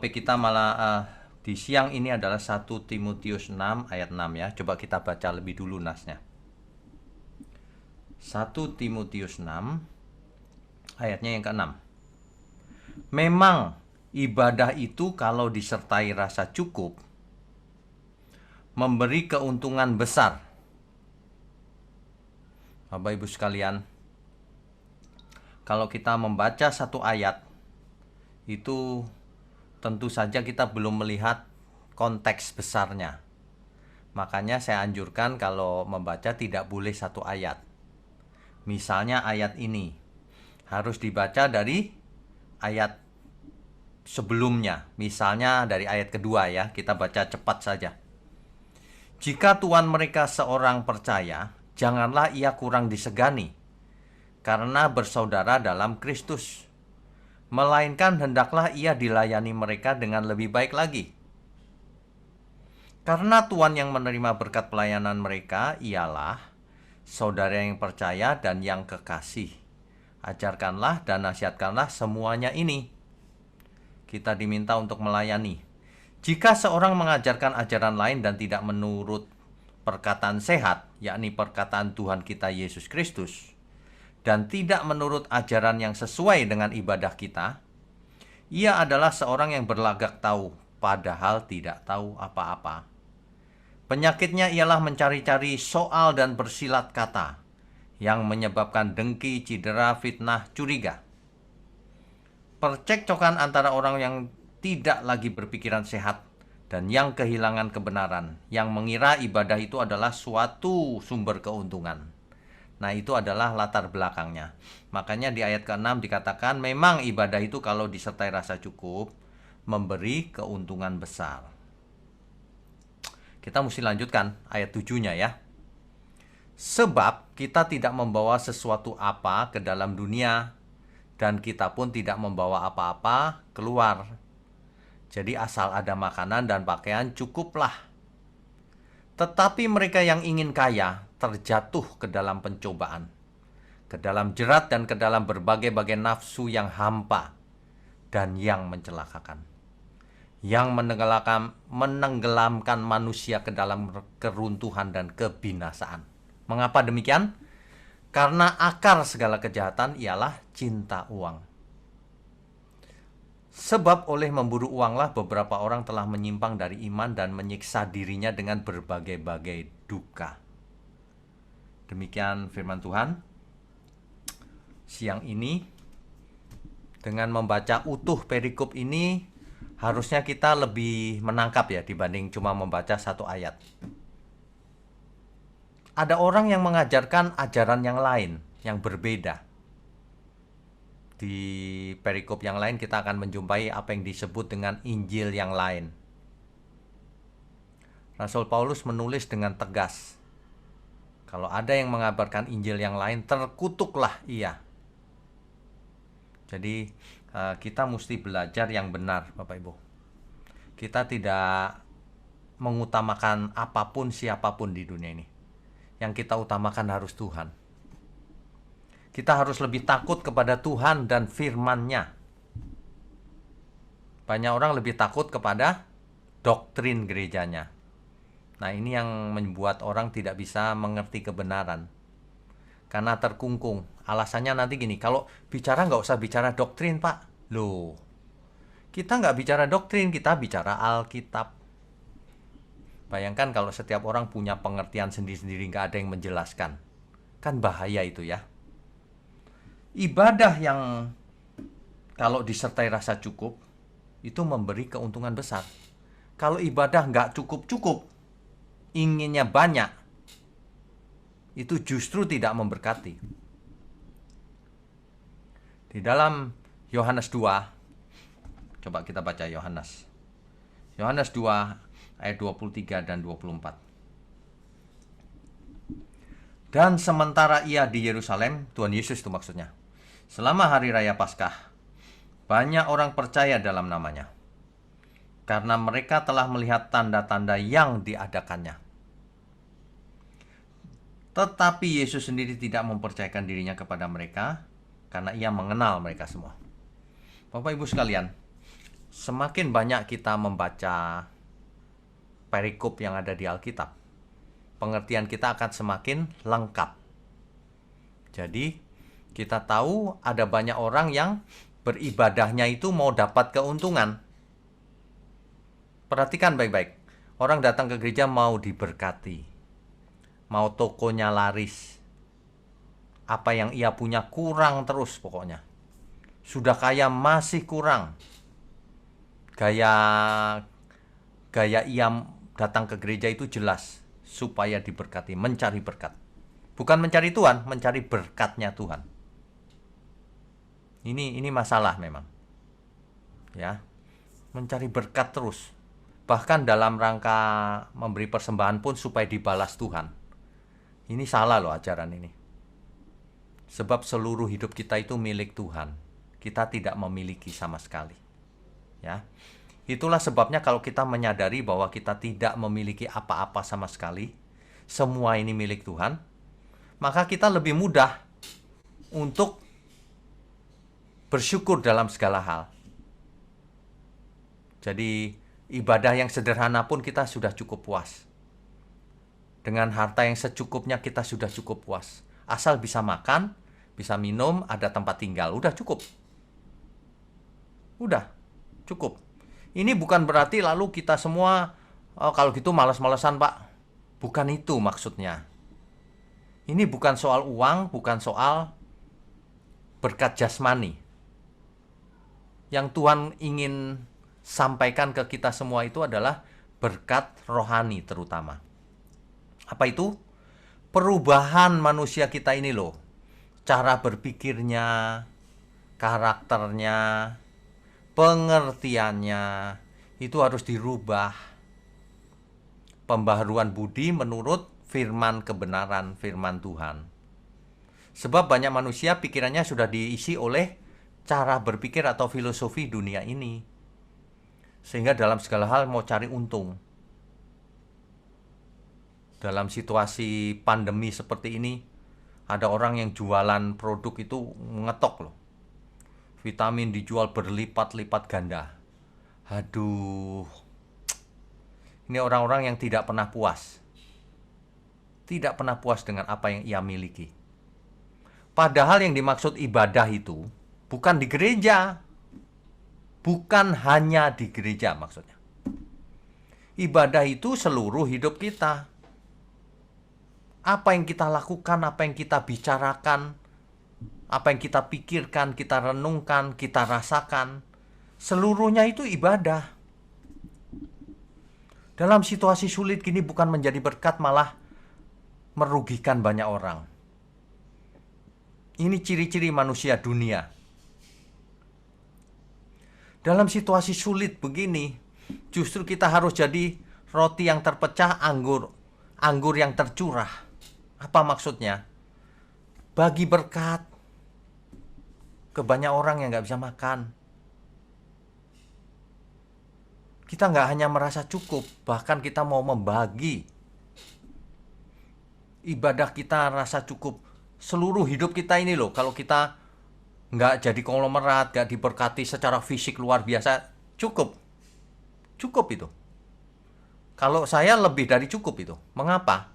topik kita malah di siang ini adalah 1 Timotius 6 ayat 6 ya. Coba kita baca lebih dulu nasnya. 1 Timotius 6 ayatnya yang ke-6. Memang ibadah itu kalau disertai rasa cukup memberi keuntungan besar. Bapak Ibu sekalian, kalau kita membaca satu ayat itu tentu saja kita belum melihat konteks besarnya. Makanya saya anjurkan kalau membaca tidak boleh satu ayat. Misalnya ayat ini harus dibaca dari ayat sebelumnya. Misalnya dari ayat kedua ya, kita baca cepat saja. Jika tuan mereka seorang percaya, janganlah ia kurang disegani, karena bersaudara dalam Kristus. Melainkan hendaklah ia dilayani mereka dengan lebih baik lagi. Karena Tuhan yang menerima berkat pelayanan mereka ialah saudara yang percaya dan yang kekasih. Ajarkanlah dan nasihatkanlah semuanya ini. Kita diminta untuk melayani. Jika seorang mengajarkan ajaran lain dan tidak menurut perkataan sehat, yakni perkataan Tuhan kita Yesus Kristus, dan tidak menurut ajaran yang sesuai dengan ibadah kita, ia adalah seorang yang berlagak tahu, padahal tidak tahu apa-apa. Penyakitnya ialah mencari-cari soal dan bersilat kata, yang menyebabkan dengki, cedera, fitnah, curiga. Percekcokan antara orang yang tidak lagi berpikiran sehat dan yang kehilangan kebenaran, yang mengira ibadah itu adalah suatu sumber keuntungan. Nah, itu adalah latar belakangnya. Makanya di ayat ke-6 dikatakan memang ibadah itu kalau disertai rasa cukup memberi keuntungan besar. Kita mesti lanjutkan ayat 7-nya ya. Sebab kita tidak membawa sesuatu apa ke dalam dunia, dan kita pun tidak membawa apa-apa keluar. Jadi asal ada makanan dan pakaian cukuplah. Tetapi mereka yang ingin kaya terjatuh ke dalam pencobaan, ke dalam jerat dan ke dalam berbagai-bagai nafsu yang hampa dan yang mencelakakan, yang menenggelamkan manusia ke dalam keruntuhan dan kebinasaan. Mengapa demikian? Karena akar segala kejahatan ialah cinta uang. Sebab oleh memburu uanglah beberapa orang telah menyimpang dari iman dan menyiksa dirinya dengan berbagai-bagai duka. Demikian firman Tuhan. Siang ini, dengan membaca utuh perikop ini, harusnya kita lebih menangkap ya dibanding cuma membaca satu ayat. Ada orang yang mengajarkan ajaran yang lain, yang berbeda. Di perikop yang lain kita akan menjumpai apa yang disebut dengan Injil yang lain. Rasul Paulus menulis dengan tegas, kalau ada yang mengabarkan Injil yang lain, terkutuklah ia. Jadi kita mesti belajar yang benar, Bapak Ibu. Kita tidak mengutamakan apapun siapapun di dunia ini. Yang kita utamakan harus Tuhan. Kita harus lebih takut kepada Tuhan dan firman-Nya. Banyak orang lebih takut kepada doktrin gerejanya. Nah, ini yang membuat orang tidak bisa mengerti kebenaran. Karena terkungkung. Alasannya nanti gini, kalau bicara nggak usah bicara doktrin, Pak. Loh, kita nggak bicara doktrin, kita bicara Alkitab. Bayangkan kalau setiap orang punya pengertian sendiri-sendiri, nggak ada yang menjelaskan. Kan bahaya itu ya. Ibadah yang kalau disertai rasa cukup, itu memberi keuntungan besar. Kalau ibadah nggak cukup-cukup, inginnya banyak, itu justru tidak memberkati. Di dalam Yohanes 2, coba kita baca Yohanes 2 ayat 23 dan 24. Dan sementara ia di Yerusalem, Tuhan Yesus itu maksudnya, selama hari raya Paskah, banyak orang percaya dalam namanya, karena mereka telah melihat tanda-tanda yang diadakannya. Tetapi Yesus sendiri tidak mempercayakan dirinya kepada mereka, karena ia mengenal mereka semua. Bapak Ibu sekalian, semakin banyak kita membaca perikop yang ada di Alkitab, pengertian kita akan semakin lengkap. Jadi, kita tahu ada banyak orang yang beribadahnya itu mau dapat keuntungan. Perhatikan baik-baik. Orang datang ke gereja mau diberkati, mau tokonya laris. Apa yang ia punya kurang terus pokoknya. Sudah kaya masih kurang. Gaya ia datang ke gereja itu jelas, supaya diberkati, mencari berkat. Bukan mencari Tuhan, mencari berkatnya Tuhan. Ini masalah memang. Ya. Mencari berkat terus. Bahkan dalam rangka memberi persembahan pun supaya dibalas Tuhan. Ini salah loh ajaran ini. Sebab seluruh hidup kita itu milik Tuhan. Kita tidak memiliki sama sekali. Ya. Itulah sebabnya kalau kita menyadari bahwa kita tidak memiliki apa-apa sama sekali, semua ini milik Tuhan, maka kita lebih mudah untuk bersyukur dalam segala hal. Jadi ibadah yang sederhana pun kita sudah cukup puas. Dengan harta yang secukupnya kita sudah cukup puas. Asal bisa makan, bisa minum, ada tempat tinggal, udah cukup. Udah cukup. Ini bukan berarti lalu kita semua, oh, kalau gitu malas-malesan Pak. Bukan itu maksudnya. Ini bukan soal uang, bukan soal berkat jasmani. Yang Tuhan ingin sampaikan ke kita semua itu adalah berkat rohani terutama. Apa itu? Perubahan manusia kita ini loh. Cara berpikirnya, karakternya, pengertiannya itu harus dirubah. Pembaharuan budi menurut firman kebenaran, firman Tuhan. Sebab banyak manusia pikirannya sudah diisi oleh cara berpikir atau filosofi dunia ini. Sehingga dalam segala hal mau cari untung. Dalam situasi pandemi seperti ini, ada orang yang jualan produk itu ngetok loh. Vitamin dijual berlipat-lipat ganda. Aduh. Ini orang-orang yang tidak pernah puas. Tidak pernah puas dengan apa yang ia miliki. Padahal yang dimaksud ibadah itu bukan di gereja. Bukan hanya di gereja maksudnya. Ibadah itu seluruh hidup kita. Apa yang kita lakukan, apa yang kita bicarakan, apa yang kita pikirkan, kita renungkan, kita rasakan, seluruhnya itu ibadah. Dalam situasi sulit gini bukan menjadi berkat, malah merugikan banyak orang. Ini ciri-ciri manusia dunia. Dalam situasi sulit begini, justru kita harus jadi roti yang terpecah, anggur yang tercurah. Apa maksudnya? Bagi berkat ke banyak orang yang gak bisa makan. Kita nggak hanya merasa cukup, bahkan kita mau membagi. Ibadah kita rasa cukup. Seluruh hidup kita ini loh, kalau kita nggak jadi konglomerat, nggak diberkati secara fisik luar biasa, cukup. Cukup itu. Kalau saya lebih dari cukup itu. Mengapa?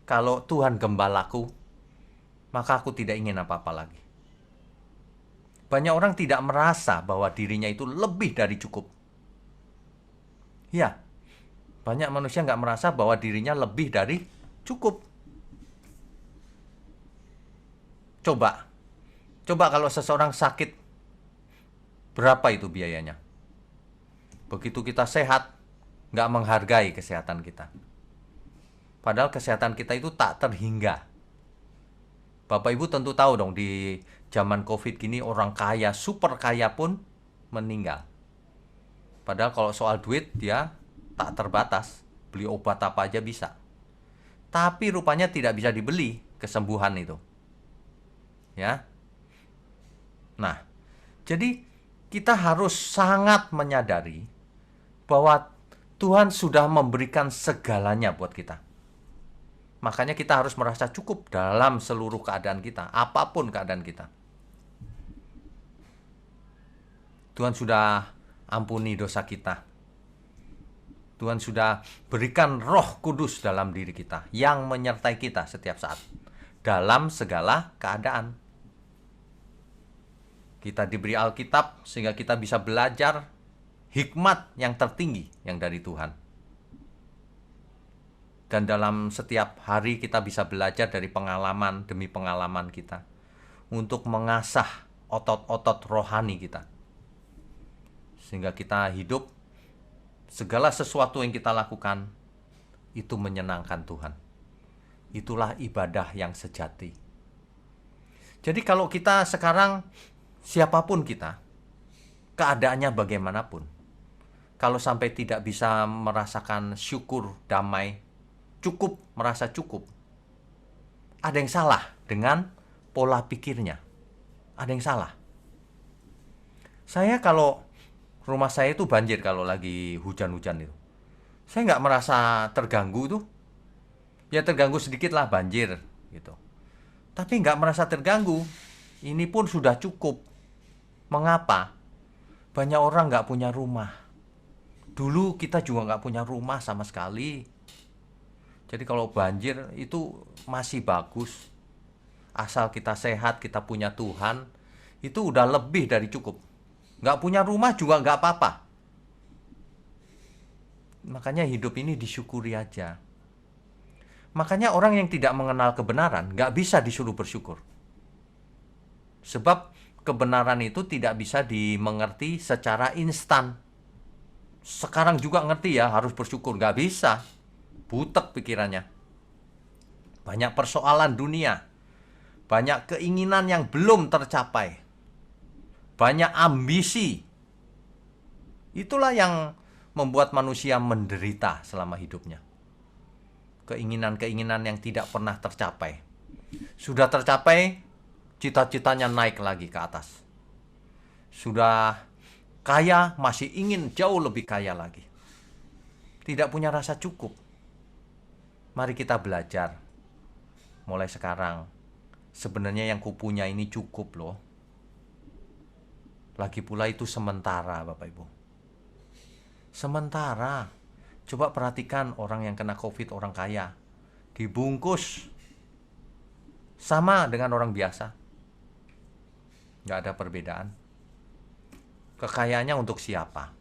Kalau Tuhan gembalaku, maka aku tidak ingin apa-apa lagi. Banyak orang tidak merasa bahwa dirinya itu lebih dari cukup. Ya, banyak manusia nggak merasa bahwa dirinya lebih dari cukup. Coba kalau seseorang sakit, berapa itu biayanya? Begitu kita sehat, nggak menghargai kesehatan kita. Padahal kesehatan kita itu tak terhingga. Bapak Ibu tentu tahu dong, di zaman COVID gini orang kaya, super kaya pun meninggal. Padahal kalau soal duit dia tak terbatas, beli obat apa aja bisa. Tapi rupanya tidak bisa dibeli kesembuhan itu. Ya. Nah, jadi kita harus sangat menyadari bahwa Tuhan sudah memberikan segalanya buat kita. Makanya kita harus merasa cukup dalam seluruh keadaan kita, apapun keadaan kita. Tuhan sudah ampuni dosa kita. Tuhan sudah berikan Roh Kudus dalam diri kita yang menyertai kita setiap saat dalam segala keadaan. Kita diberi Alkitab sehingga kita bisa belajar hikmat yang tertinggi yang dari Tuhan. Dan dalam setiap hari kita bisa belajar dari pengalaman demi pengalaman kita untuk mengasah otot-otot rohani kita. Sehingga kita hidup, segala sesuatu yang kita lakukan itu menyenangkan Tuhan. Itulah ibadah yang sejati. Jadi kalau kita sekarang, siapapun kita, keadaannya bagaimanapun, kalau sampai tidak bisa merasakan syukur, damai, cukup, merasa cukup, ada yang salah dengan pola pikirnya. Ada yang salah. Saya kalau rumah saya itu banjir kalau lagi hujan-hujan itu, saya nggak merasa terganggu tuh. Ya terganggu sedikit lah banjir gitu. Tapi nggak merasa terganggu. Ini pun sudah cukup. Mengapa? Banyak orang nggak punya rumah. Dulu kita juga nggak punya rumah sama sekali. Jadi kalau banjir itu masih bagus. Asal kita sehat, kita punya Tuhan, itu udah lebih dari cukup. Nggak punya rumah juga nggak apa-apa. Makanya hidup ini disyukuri aja. Makanya orang yang tidak mengenal kebenaran nggak bisa disuruh bersyukur. Sebab kebenaran itu tidak bisa dimengerti secara instan. Sekarang juga ngerti ya harus bersyukur, nggak bisa. Butek pikirannya. Banyak persoalan dunia. Banyak keinginan yang belum tercapai. Banyak ambisi. Itulah yang membuat manusia menderita selama hidupnya. Keinginan-keinginan yang tidak pernah tercapai. Sudah tercapai, cita-citanya naik lagi ke atas. Sudah kaya, masih ingin jauh lebih kaya lagi. Tidak punya rasa cukup. Mari kita belajar. Mulai sekarang. Sebenarnya yang kupunya ini cukup loh. Lagi pula itu sementara, Bapak Ibu. Sementara. Coba perhatikan orang yang kena COVID, orang kaya. Dibungkus. Sama dengan orang biasa. Nggak ada perbedaan. Kekayaannya untuk siapa?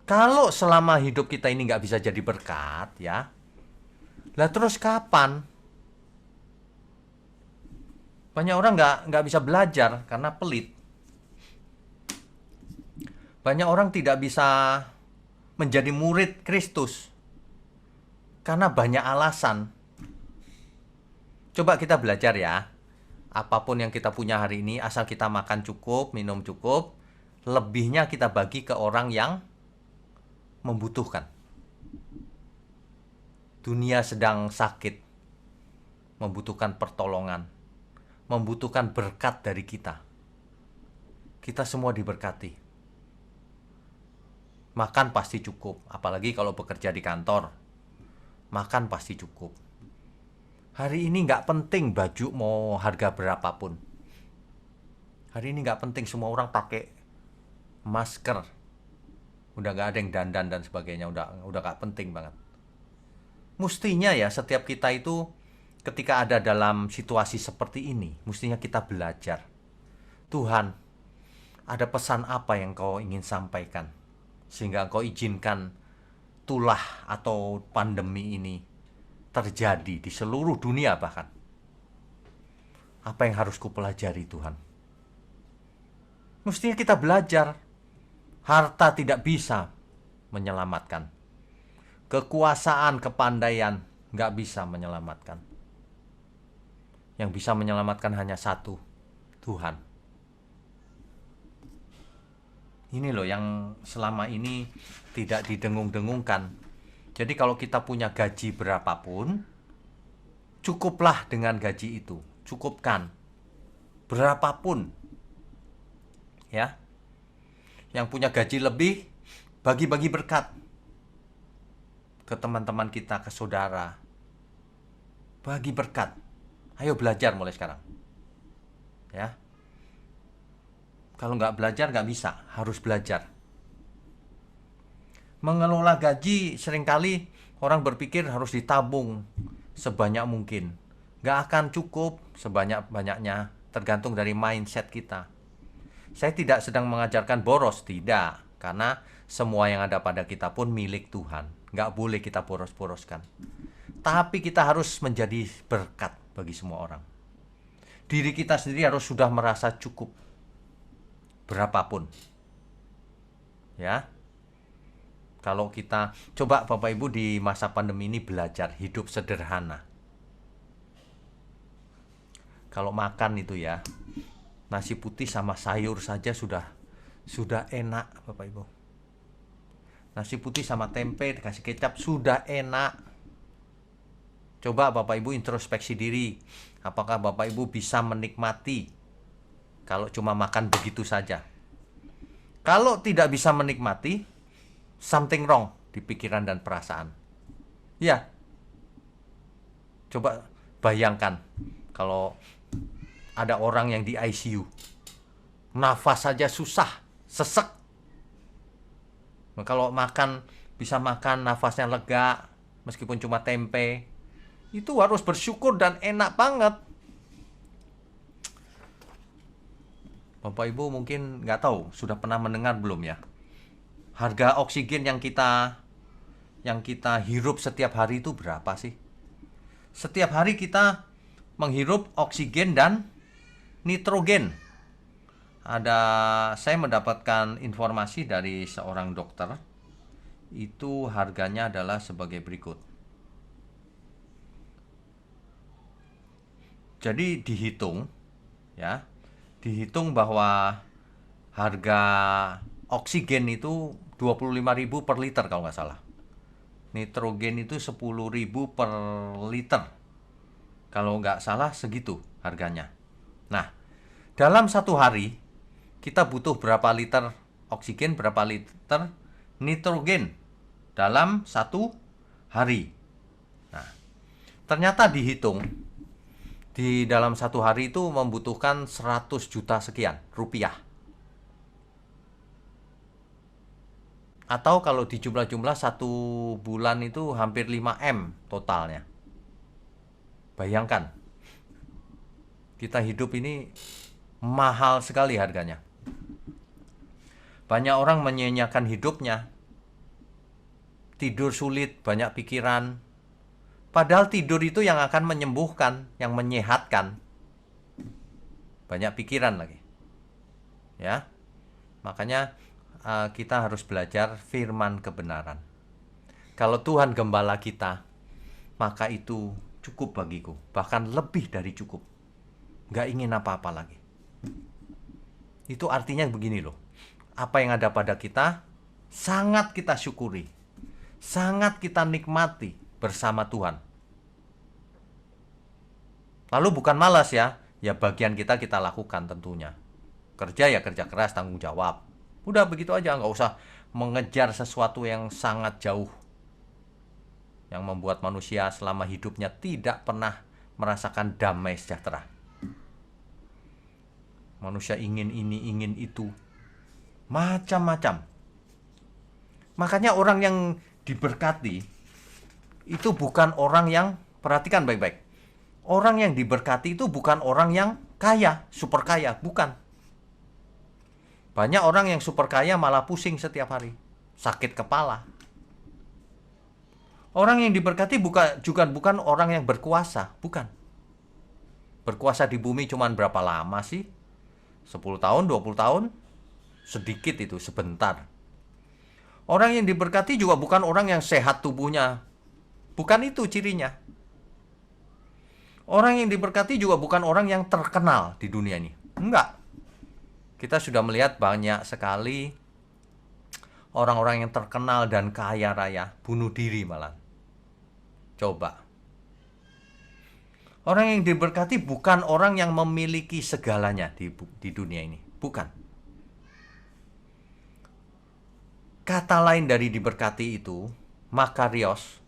Kalau selama hidup kita ini nggak bisa jadi berkat, ya. Lah terus kapan? Banyak orang nggak bisa belajar karena pelit. Banyak orang tidak bisa menjadi murid Kristus karena banyak alasan. Coba kita belajar ya. Apapun yang kita punya hari ini, asal kita makan cukup, minum cukup, lebihnya kita bagi ke orang yang membutuhkan. Dunia sedang sakit, membutuhkan pertolongan, membutuhkan berkat dari kita. Kita semua diberkati. Makan pasti cukup, apalagi kalau bekerja di kantor. Makan pasti cukup. Hari ini nggak penting baju mau harga berapapun. Hari ini nggak penting semua orang pakai masker. Udah nggak ada yang dandan dan sebagainya, udah nggak penting banget. Mestinya ya setiap kita itu ketika ada dalam situasi seperti ini, mestinya kita belajar. Tuhan, ada pesan apa yang kau ingin sampaikan? Sehingga kau izinkan tulah atau pandemi ini terjadi di seluruh dunia bahkan. Apa yang harus kupelajari Tuhan? Mestinya kita belajar. Harta tidak bisa menyelamatkan. Kekuasaan, kepandaian nggak bisa menyelamatkan. Yang bisa menyelamatkan hanya satu, Tuhan. Ini loh yang selama ini tidak didengung-dengungkan. Jadi kalau kita punya gaji berapapun, cukuplah dengan gaji itu. Cukupkan. Berapapun. Ya. Yang punya gaji lebih, bagi-bagi berkat. Ke teman-teman kita, ke saudara. Bagi berkat. Ayo belajar mulai sekarang. Ya. Kalau nggak belajar nggak bisa, harus belajar. Mengelola gaji seringkali orang berpikir harus ditabung sebanyak mungkin. Nggak akan cukup sebanyak-banyaknya, tergantung dari mindset kita. Saya tidak sedang mengajarkan boros, tidak. Karena semua yang ada pada kita pun milik Tuhan. Nggak boleh kita boros-boroskan. Tapi kita harus menjadi berkat bagi semua orang. Diri kita sendiri harus sudah merasa cukup. Berapapun. Ya. Kalau kita, coba Bapak Ibu di masa pandemi ini belajar hidup sederhana. Kalau makan itu ya, nasi putih sama sayur saja sudah enak Bapak Ibu. Nasi putih sama tempe dikasih kecap sudah enak. Coba Bapak Ibu introspeksi diri. Apakah Bapak Ibu bisa menikmati kalau cuma makan begitu saja? Kalau tidak bisa menikmati, something wrong di pikiran dan perasaan. Ya. Coba bayangkan kalau ada orang yang di ICU. Nafas saja susah, sesek. Kalau makan, bisa makan nafasnya lega, meskipun cuma tempe. Itu harus bersyukur dan enak banget. Bapak Ibu mungkin nggak tahu, sudah pernah mendengar belum ya? Harga oksigen yang kita hirup setiap hari itu berapa sih? Setiap hari kita menghirup oksigen dan nitrogen. Saya mendapatkan informasi dari seorang dokter. Itu harganya adalah sebagai berikut. Jadi dihitung ya. Dihitung bahwa harga oksigen itu 25.000 per liter kalau nggak salah. Nitrogen itu 10.000 per liter. Kalau nggak salah segitu harganya. Nah, dalam satu hari kita butuh berapa liter oksigen, berapa liter nitrogen dalam satu hari. Nah, ternyata dihitung di dalam satu hari itu membutuhkan 100 juta sekian rupiah. Atau kalau dijumlah-jumlah satu bulan itu hampir 5M totalnya. Bayangkan, kita hidup ini mahal sekali harganya. Banyak orang menyia-nyiakan hidupnya. Tidur sulit, banyak pikiran. Padahal tidur itu yang akan menyembuhkan, yang menyehatkan. Banyak pikiran lagi. Ya. Makanya kita harus belajar firman kebenaran. Kalau Tuhan gembala kita, maka itu cukup bagiku. Bahkan lebih dari cukup. Gak ingin apa-apa lagi. Itu artinya begini loh. Apa yang ada pada kita, sangat kita syukuri. Sangat kita nikmati bersama Tuhan. Lalu bukan malas ya. Ya bagian kita lakukan tentunya. Kerja ya kerja keras, tanggung jawab. Udah begitu aja, nggak usah mengejar sesuatu yang sangat jauh. Yang membuat manusia selama hidupnya tidak pernah merasakan damai sejahtera. Manusia ingin ini, ingin itu. Macam-macam. Makanya orang yang diberkati itu bukan orang yang, perhatikan baik-baik. Orang yang diberkati itu bukan orang yang kaya, super kaya, bukan. Banyak orang yang super kaya malah pusing setiap hari, sakit kepala. Orang yang diberkati bukan orang yang berkuasa, bukan. Berkuasa di bumi cuman berapa lama sih? 10 tahun, 20 tahun? Sedikit itu, sebentar. Orang yang diberkati juga bukan orang yang sehat tubuhnya. Bukan itu cirinya. Orang yang diberkati juga bukan orang yang terkenal di dunia ini. Enggak. Kita sudah melihat banyak sekali orang-orang yang terkenal dan kaya raya bunuh diri malah. Coba. Orang yang diberkati bukan orang yang memiliki segalanya di dunia ini. Bukan. Kata lain dari diberkati itu, makarios,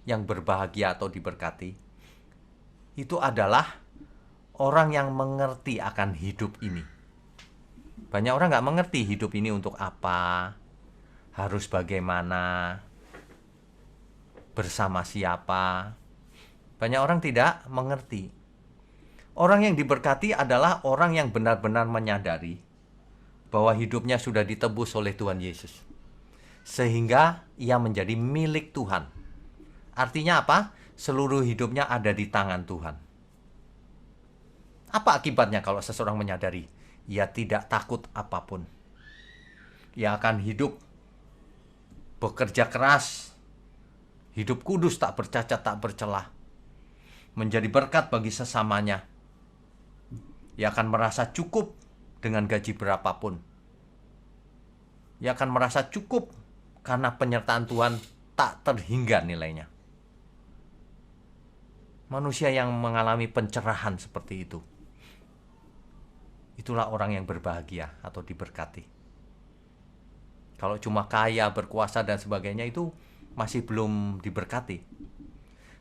yang berbahagia atau diberkati, itu adalah orang yang mengerti akan hidup ini. Banyak orang nggak mengerti hidup ini untuk apa. harus bagaimana, bersama siapa. Banyak orang tidak mengerti. Orang yang diberkati adalah orang yang benar-benar menyadari bahwa hidupnya sudah ditebus oleh Tuhan Yesus, sehingga ia menjadi milik Tuhan. Artinya apa? Seluruh hidupnya ada di tangan Tuhan. Apa akibatnya kalau seseorang menyadari? Ia tidak takut apapun. Ia akan hidup bekerja keras, hidup kudus, tak bercacat, tak bercelah, menjadi berkat bagi sesamanya. Ia akan merasa cukup dengan gaji berapapun. Ia akan merasa cukup karena penyertaan Tuhan tak terhingga nilainya. Manusia yang mengalami pencerahan seperti itu, itulah orang yang berbahagia atau diberkati. Kalau cuma kaya, berkuasa, dan sebagainya, itu masih belum diberkati.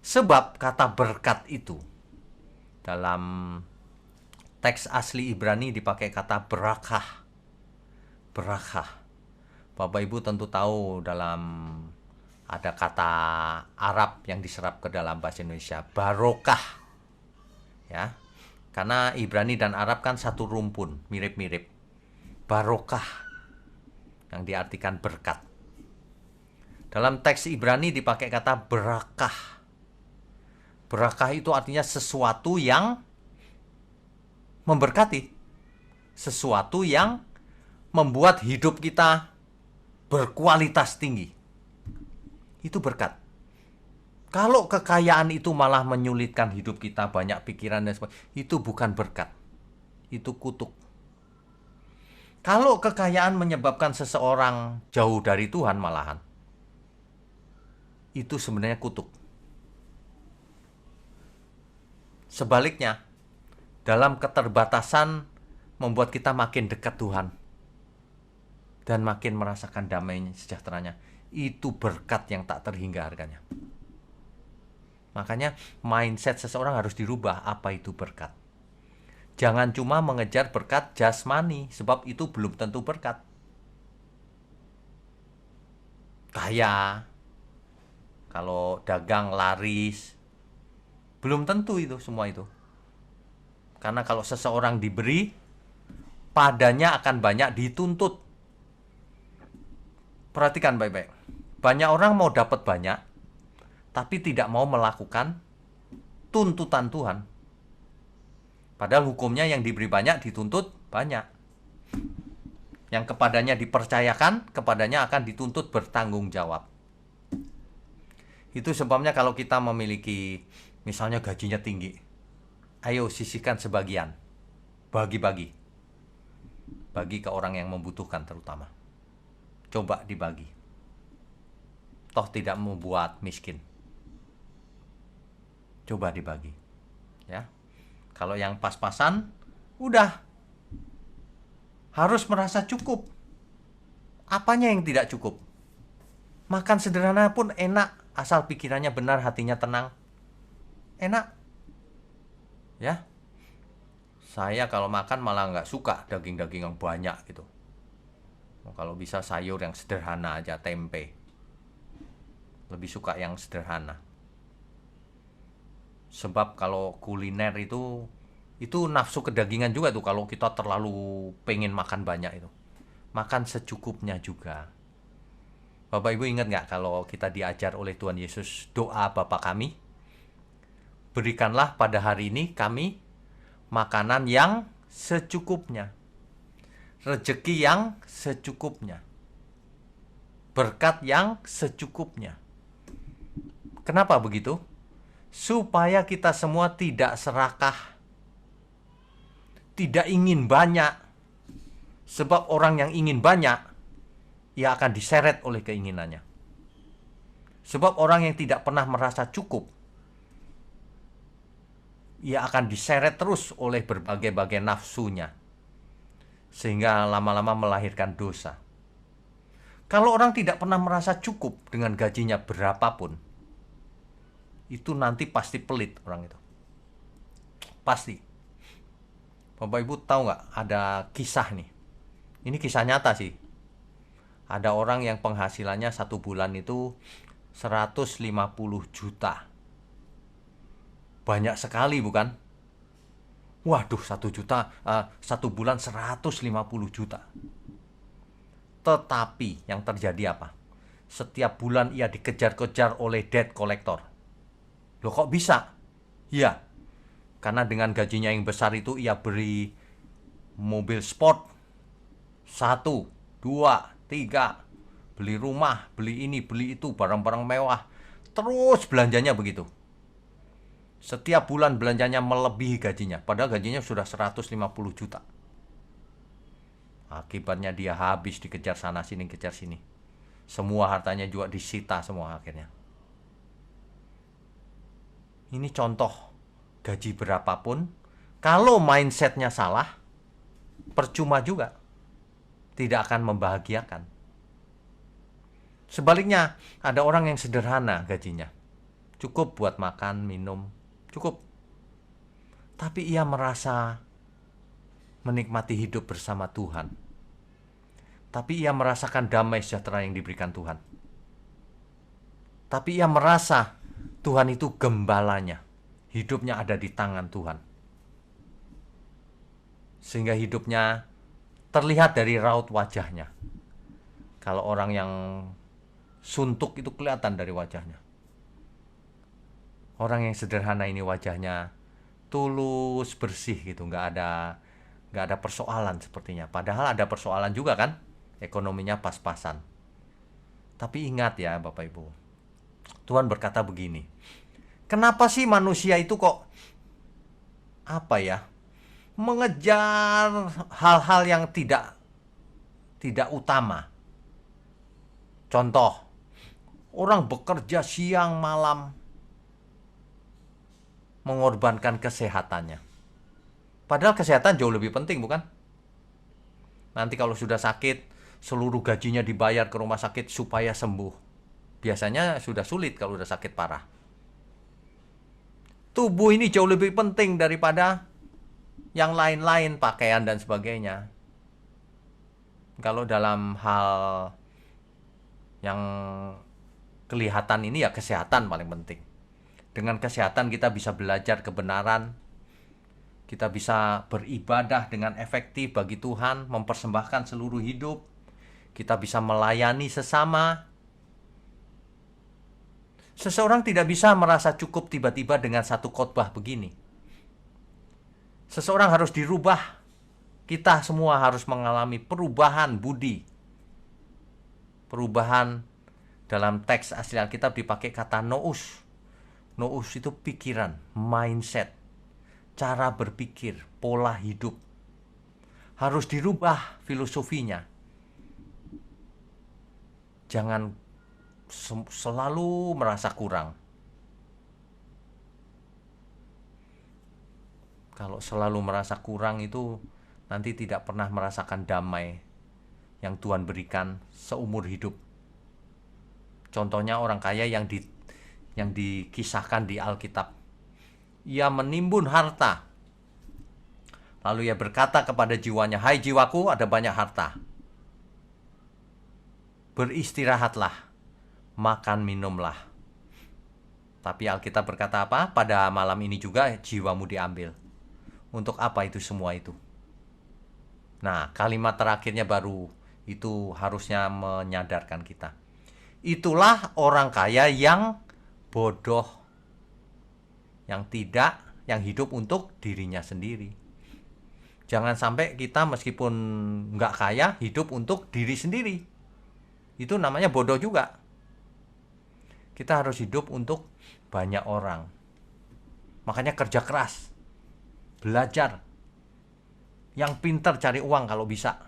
Sebab kata berkat itu dalam teks asli Ibrani dipakai kata berakah. Berakah. Bapak Ibu tentu tahu dalam ada kata Arab yang diserap ke dalam bahasa Indonesia, barokah. Ya. Karena Ibrani dan Arab kan satu rumpun, mirip-mirip. Barokah yang diartikan berkat. Dalam teks Ibrani dipakai kata berakah. Berakah itu artinya sesuatu yang memberkati, sesuatu yang membuat hidup kita berkualitas tinggi. Itu berkat. Kalau kekayaan itu malah menyulitkan hidup kita, banyak pikiran dan sebagainya, itu bukan berkat, itu kutuk. Kalau kekayaan menyebabkan seseorang jauh dari Tuhan malahan, itu sebenarnya kutuk. Sebaliknya, dalam keterbatasan membuat kita makin dekat Tuhan dan makin merasakan damai sejahteranya. Itu berkat yang tak terhingga harganya. Makanya mindset seseorang harus dirubah. Apa itu berkat? Jangan cuma mengejar berkat jasmani, sebab itu belum tentu berkat. Kaya, kalau dagang laris, belum tentu itu semua itu. Karena kalau seseorang diberi, padanya akan banyak dituntut. Perhatikan baik-baik. Banyak orang mau dapat banyak, tapi tidak mau melakukan tuntutan Tuhan. Padahal hukumnya yang diberi banyak, dituntut banyak. Yang kepadanya dipercayakan, kepadanya akan dituntut bertanggung jawab. Itu sebabnya kalau kita memiliki, misalnya gajinya tinggi, ayo sisihkan sebagian, bagi-bagi. Bagi ke orang yang membutuhkan terutama. Coba dibagi. Toh tidak membuat miskin. Coba dibagi. Ya. Kalau yang pas-pasan, udah. Harus merasa cukup. Apanya yang tidak cukup? Makan sederhana pun enak, asal pikirannya benar, hatinya tenang. Enak. Ya. Saya kalau makan malah nggak suka daging-daging yang banyak gitu. Kalau bisa sayur yang sederhana aja, tempe. Lebih suka yang sederhana. Sebab kalau kuliner itu nafsu kedagingan juga tuh kalau kita terlalu pengen makan banyak itu. Makan secukupnya juga. Bapak Ibu ingat nggak kalau kita diajar oleh Tuhan Yesus doa Bapa kami? Berikanlah pada hari ini kami makanan yang secukupnya. Rezeki yang secukupnya. Berkat yang secukupnya. Kenapa begitu? Supaya kita semua tidak serakah. Tidak ingin banyak. Sebab orang yang ingin banyak, ia akan diseret oleh keinginannya. Sebab orang yang tidak pernah merasa cukup, ia akan diseret terus oleh berbagai-bagai nafsunya. Sehingga lama-lama melahirkan dosa. Kalau orang tidak pernah merasa cukup dengan gajinya berapapun, itu nanti pasti pelit orang itu. Pasti. Bapak Ibu tahu nggak ada kisah nih. Ini kisah nyata sih. Ada orang yang penghasilannya 1 bulan itu 150 juta. Banyak sekali bukan? Waduh, 1 juta, 1 bulan 150 juta. Tetapi yang terjadi apa? Setiap bulan ia dikejar-kejar oleh debt collector. Loh kok bisa? Ya, karena dengan gajinya yang besar itu ia beri mobil sport 1, 2, 3, beli rumah, beli ini, beli itu, barang-barang mewah. Terus belanjanya begitu. Setiap bulan belanjanya melebihi gajinya, padahal gajinya sudah 150 juta. Akibatnya dia habis dikejar sana sini, kejar sini. Semua hartanya juga disita semua akhirnya. Ini contoh gaji berapapun, kalau mindsetnya salah, percuma juga. Tidak akan membahagiakan. Sebaliknya, ada orang yang sederhana gajinya. Cukup buat makan, minum, cukup. Tapi ia merasa menikmati hidup bersama Tuhan. Tapi ia merasakan damai sejahtera yang diberikan Tuhan. Tapi ia merasa Tuhan itu gembalanya. Hidupnya ada di tangan Tuhan. Sehingga hidupnya terlihat dari raut wajahnya. Kalau orang yang suntuk itu kelihatan dari wajahnya. Orang yang sederhana ini wajahnya tulus, bersih gitu, nggak ada persoalan sepertinya. Padahal ada persoalan juga kan, ekonominya pas-pasan. Tapi ingat ya Bapak Ibu, Tuhan berkata begini, kenapa sih manusia itu kok mengejar hal-hal yang tidak utama. Contoh, orang bekerja siang malam mengorbankan kesehatannya. Padahal kesehatan jauh lebih penting, bukan? Nanti kalau sudah sakit, seluruh gajinya dibayar ke rumah sakit supaya sembuh. Biasanya sudah sulit kalau sudah sakit parah. Tubuh ini jauh lebih penting daripada yang lain-lain, pakaian dan sebagainya. Kalau dalam hal yang kelihatan ini ya kesehatan paling penting. Dengan kesehatan kita bisa belajar kebenaran, kita bisa beribadah dengan efektif bagi Tuhan, mempersembahkan seluruh hidup, kita bisa melayani sesama. Seseorang tidak bisa merasa cukup tiba-tiba dengan satu khotbah begini. Seseorang harus dirubah. Kita semua harus mengalami perubahan budi. Perubahan dalam teks asli Alkitab dipakai kata nous. Nous itu pikiran, mindset, cara berpikir, pola hidup. Harus dirubah filosofinya. Jangan selalu merasa kurang. Kalau selalu merasa kurang itu nanti tidak pernah merasakan damai yang Tuhan berikan seumur hidup. Contohnya orang kaya yang dikisahkan di Alkitab. Ia menimbun harta. Lalu ia berkata kepada jiwanya, "Hai jiwaku, ada banyak harta. Beristirahatlah, makan minumlah." Tapi Alkitab berkata apa? Pada malam ini juga jiwamu diambil. Untuk apa itu semua itu? Nah, kalimat terakhirnya baru itu harusnya menyadarkan kita. Itulah orang kaya yang bodoh, yang hidup untuk dirinya sendiri. Jangan sampai kita meskipun nggak kaya, hidup untuk diri sendiri. Itu namanya bodoh juga. Kita harus hidup untuk banyak orang. Makanya kerja keras, belajar, yang pintar cari uang kalau bisa.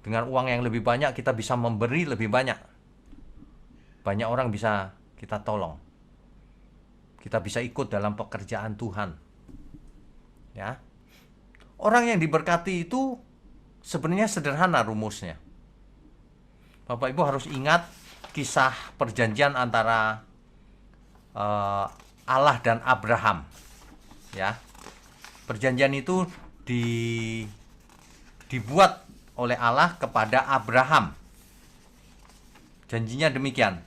Dengan uang yang lebih banyak kita bisa memberi lebih banyak. Banyak orang bisa kita tolong. Kita bisa ikut dalam pekerjaan Tuhan. Ya. Orang yang diberkati itu sebenarnya sederhana rumusnya. Bapak Ibu harus ingat kisah perjanjian antara Allah dan Abraham. Ya. Perjanjian itu dibuat oleh Allah kepada Abraham. Janjinya demikian.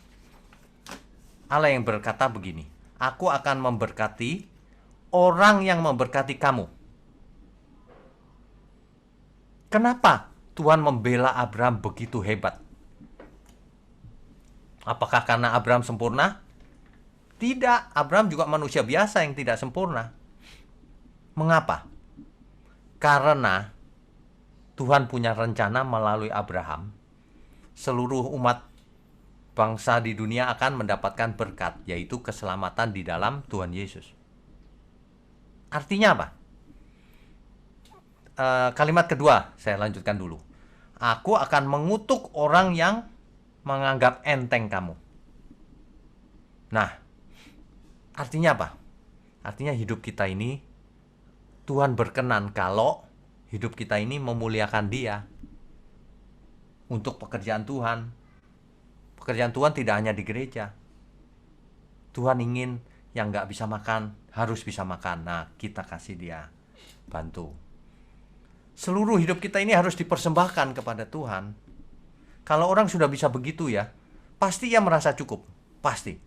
Allah yang berkata begini, aku akan memberkati orang yang memberkati kamu. Kenapa Tuhan membela Abraham begitu hebat? Apakah karena Abraham sempurna? Tidak, Abraham juga manusia biasa yang tidak sempurna. Mengapa? Karena Tuhan punya rencana melalui Abraham. Seluruh umat bangsa di dunia akan mendapatkan berkat, yaitu keselamatan di dalam Tuhan Yesus. Artinya apa? Kalimat kedua, saya lanjutkan dulu. Aku akan mengutuk orang yang menganggap enteng kamu. Nah, artinya apa? Artinya hidup kita ini, Tuhan berkenan kalau hidup kita ini memuliakan Dia untuk pekerjaan Tuhan. Pekerjaan Tuhan tidak hanya di gereja. Tuhan ingin yang nggak bisa makan, harus bisa makan. Nah, kita kasih dia bantu. Seluruh hidup kita ini harus dipersembahkan kepada Tuhan. Kalau orang sudah bisa begitu ya, pasti ia merasa cukup. Pasti.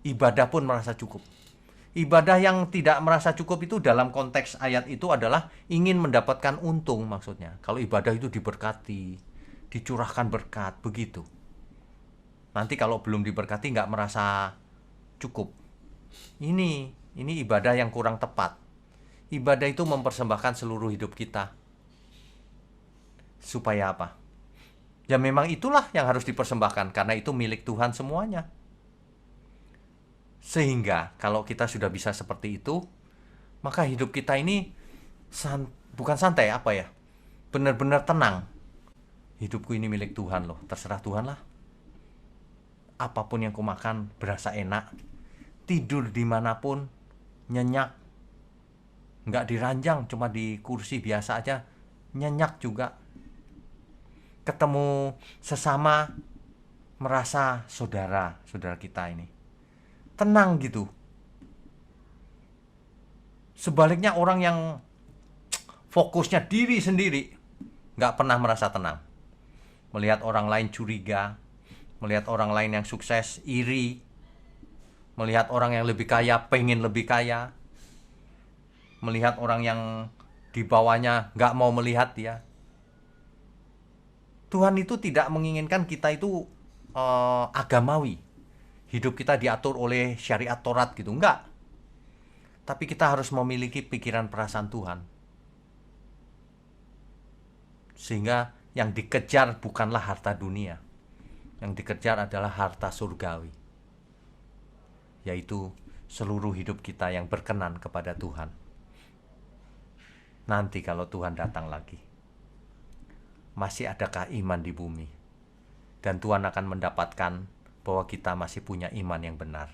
Ibadah pun merasa cukup. Ibadah yang tidak merasa cukup itu dalam konteks ayat itu adalah ingin mendapatkan untung maksudnya. Kalau ibadah itu diberkati, dicurahkan berkat, begitu. Nanti kalau belum diberkati nggak merasa cukup. Ini ibadah yang kurang tepat. Ibadah itu mempersembahkan seluruh hidup kita. Supaya apa? Ya memang itulah yang harus dipersembahkan, karena itu milik Tuhan semuanya. Sehingga kalau kita sudah bisa seperti itu, maka hidup kita ini bukan santai apa ya, benar-benar tenang. Hidupku ini milik Tuhan loh, terserah Tuhan lah. Apapun yang kumakan berasa enak. Tidur dimanapun nyenyak. Nggak diranjang, cuma di kursi biasa aja nyenyak juga. Ketemu sesama merasa saudara kita ini tenang gitu. Sebaliknya orang yang fokusnya diri sendiri nggak pernah merasa tenang. Melihat orang lain curiga, melihat orang lain yang sukses iri, melihat orang yang lebih kaya pengen lebih kaya, melihat orang yang di bawahnya nggak mau melihat dia. Tuhan itu tidak menginginkan kita itu agamawi. Hidup kita diatur oleh syariat Taurat gitu, enggak. Tapi kita harus memiliki pikiran perasaan Tuhan. Sehingga yang dikejar bukanlah harta dunia. Yang dikejar adalah harta surgawi. Yaitu seluruh hidup kita yang berkenan kepada Tuhan. Nanti kalau Tuhan datang lagi, masih adakah iman di bumi? Dan Tuhan akan mendapatkan bahwa kita masih punya iman yang benar.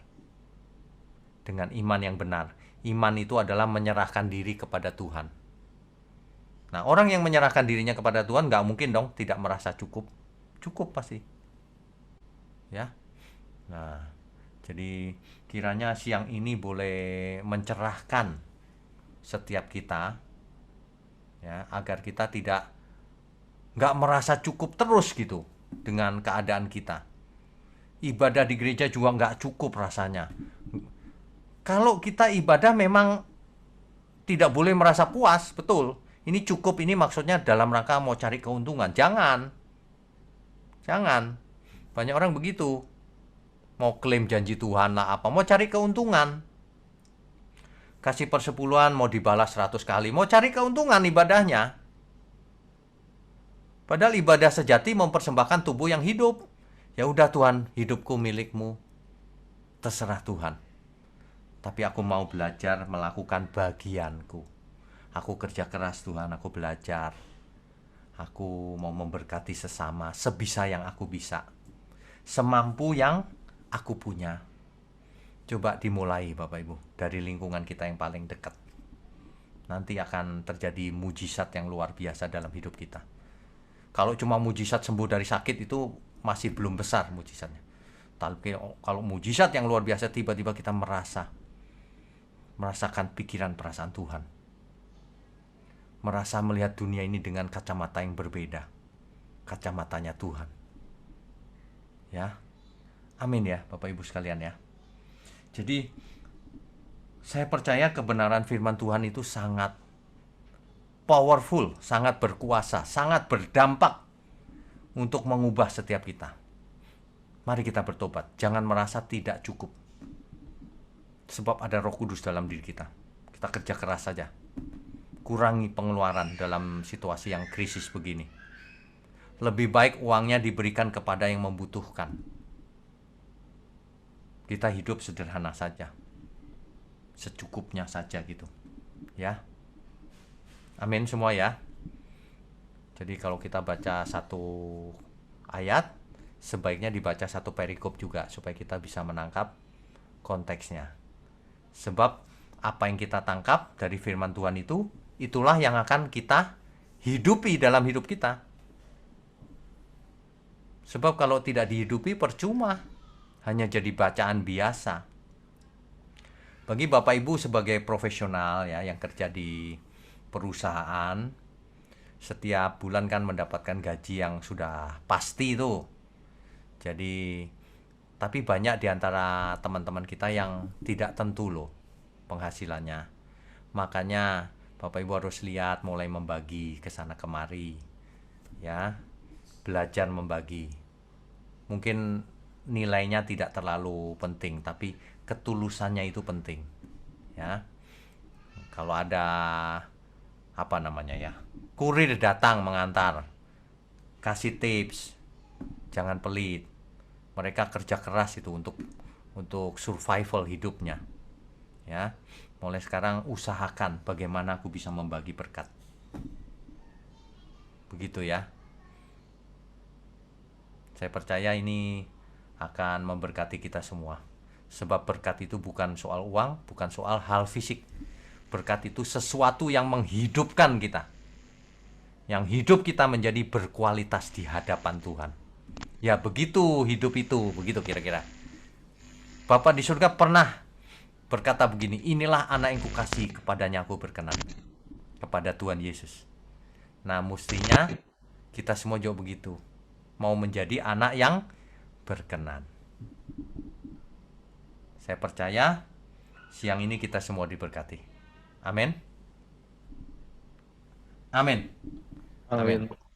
Dengan iman yang benar, iman itu adalah menyerahkan diri kepada Tuhan. Nah, orang yang menyerahkan dirinya kepada Tuhan nggak mungkin dong tidak merasa cukup. Cukup pasti. Ya. Nah, jadi kiranya siang ini boleh mencerahkan setiap kita, ya, agar kita nggak merasa cukup terus gitu dengan keadaan kita. Ibadah di gereja juga nggak cukup rasanya. Kalau kita ibadah memang tidak boleh merasa puas, betul. Ini cukup, ini maksudnya dalam rangka mau cari keuntungan. Jangan. Banyak orang begitu. Mau klaim janji Tuhan lah apa, mau cari keuntungan. Kasih persepuluhan mau dibalas 100 kali, mau cari keuntungan ibadahnya. Padahal ibadah sejati mempersembahkan tubuh yang hidup. Ya udah Tuhan, hidupku milikmu. Terserah Tuhan. Tapi aku mau belajar melakukan bagianku. Aku kerja keras Tuhan, aku belajar. Aku mau memberkati sesama sebisa yang aku bisa. Semampu yang aku punya. Coba dimulai Bapak Ibu dari lingkungan kita yang paling dekat. Nanti akan terjadi mujizat yang luar biasa dalam hidup kita. Kalau cuma mujizat sembuh dari sakit itu masih belum besar mujizatnya. Tapi kalau mujizat yang luar biasa, tiba-tiba kita merasakan pikiran perasaan Tuhan. Merasa melihat dunia ini dengan kacamata yang berbeda. Kacamatanya Tuhan. Ya, amin ya Bapak Ibu sekalian ya. Jadi saya percaya kebenaran firman Tuhan itu sangat powerful, sangat berkuasa, sangat berdampak untuk mengubah setiap kita. Mari kita bertobat, jangan merasa tidak cukup. Sebab ada Roh Kudus dalam diri kita. Kita kerja keras saja. Kurangi pengeluaran dalam situasi yang krisis begini. Lebih baik uangnya diberikan kepada yang membutuhkan. Kita hidup sederhana saja. Secukupnya saja gitu. Ya. Amin semua ya. Jadi kalau kita baca satu ayat, sebaiknya dibaca satu perikop juga supaya kita bisa menangkap konteksnya. Sebab apa yang kita tangkap dari firman Tuhan itu, itulah yang akan kita hidupi dalam hidup kita. Sebab kalau tidak dihidupi percuma, hanya jadi bacaan biasa. Bagi Bapak Ibu sebagai profesional ya yang kerja di perusahaan, setiap bulan kan mendapatkan gaji yang sudah pasti itu. Jadi tapi banyak di antara teman-teman kita yang tidak tentu loh penghasilannya. Makanya Bapak Ibu harus lihat mulai membagi ke sana kemari. Ya. Belajar membagi. Mungkin nilainya tidak terlalu penting, tapi ketulusannya itu penting. Ya. Kalau ada apa namanya ya? Kurir datang mengantar. Kasih tips. Jangan pelit. Mereka kerja keras itu untuk survival hidupnya. Ya. Mulai sekarang usahakan bagaimana aku bisa membagi berkat. Begitu ya. Saya percaya ini akan memberkati kita semua. Sebab berkat itu bukan soal uang, bukan soal hal fisik. Berkat itu sesuatu yang menghidupkan kita. Yang hidup kita menjadi berkualitas di hadapan Tuhan. Ya begitu hidup itu, begitu kira-kira. Bapa di surga pernah berkata begini, inilah anak yang kukasih, kepadanya aku berkenan. Kepada Tuhan Yesus. Nah mestinya kita semua juga begitu. Mau menjadi anak yang berkenan. Saya percaya siang ini kita semua diberkati. Amin. Amin. Amin. Amin.